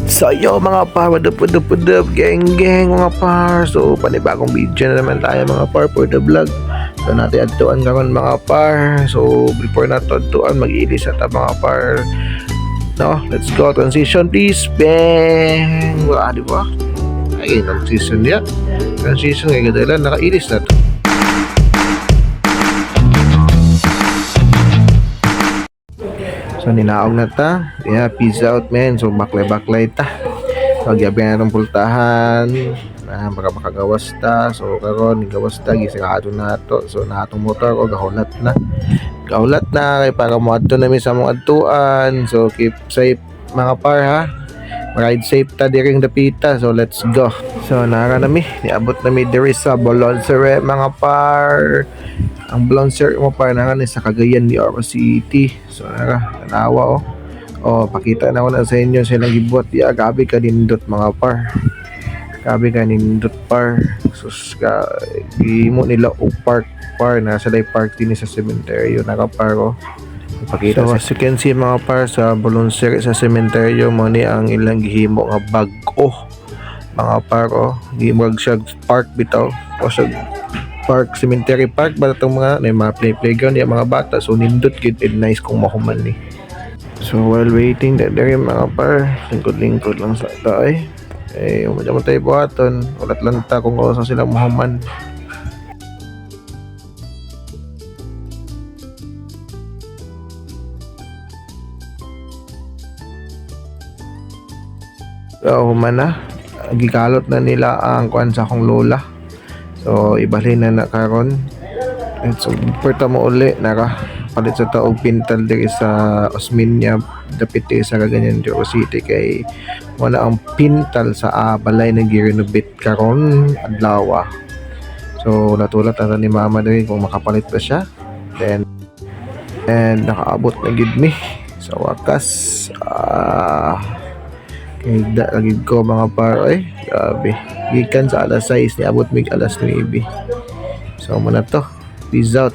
So yo mga par, wadap gang mga par. So panibagong video na naman tayo mga par for the vlog. So natin adtuan karon mga par. So before nato adtuan mag-ilis ata mga par. No, let's go transition please. Bang. Wala di ba? Ay, transition ya. Transition kay gadalan nakailis na to. So ninaog na ta. Yeah, peace out man. So baklay ta. So gabi na itong pultahan. Baka makagawas ta. So karon gawas ta gisirado na to. So na atong motor ko gahulat na. Gahulat na kay para mo adto na mi sa mong adtuan. So keep safe mga par ha. Ride safe ta diring dapita. So let's go. So nara na mi. Niabot na mi diri sa Bolonsere mga par. Ang Bolonsere mo par na sa Cagayan de Oro City. So nara tanawa oh. Oh, pakita na ko na sa inyo silang gibuhat ya. Gabi ka nindot mga par. Gabi ka nindot par. Sus ka gimo nila o park par na sa park din sa cemetery naka par oh. Ipakita so, as you can see mga par sa Bolonsere sa cemetery mo ni ang ilang gihimo nga bag-o mga par oh. Gimog siya park bitaw o siya park, cemetery park ba itong mga playground yung mga bata so nindot gid and nice kung mahuman ni. So while waiting that there mga par, lingkod lang sa tayo umadyaman tayo buhaton ulat lang ta kung saan sila mahuman. So human na gikalot na nila ang kuan sa akong lola. So ibalhin na karon. So porta mo uli naka palit sa taog pintal diri sa Osmeña dapit sa Cagayan de Oro City kay wala ang pintal sa balay na gi-renovate karon adlaw. So natulat na ni mama diri kung makapalit pa siya. Then and nakaabot na gid mi sa wakas. Kay lagi ko mga par ay grabe gikan sa alas 6 ni abot mig alas 9. So muna to, peace out.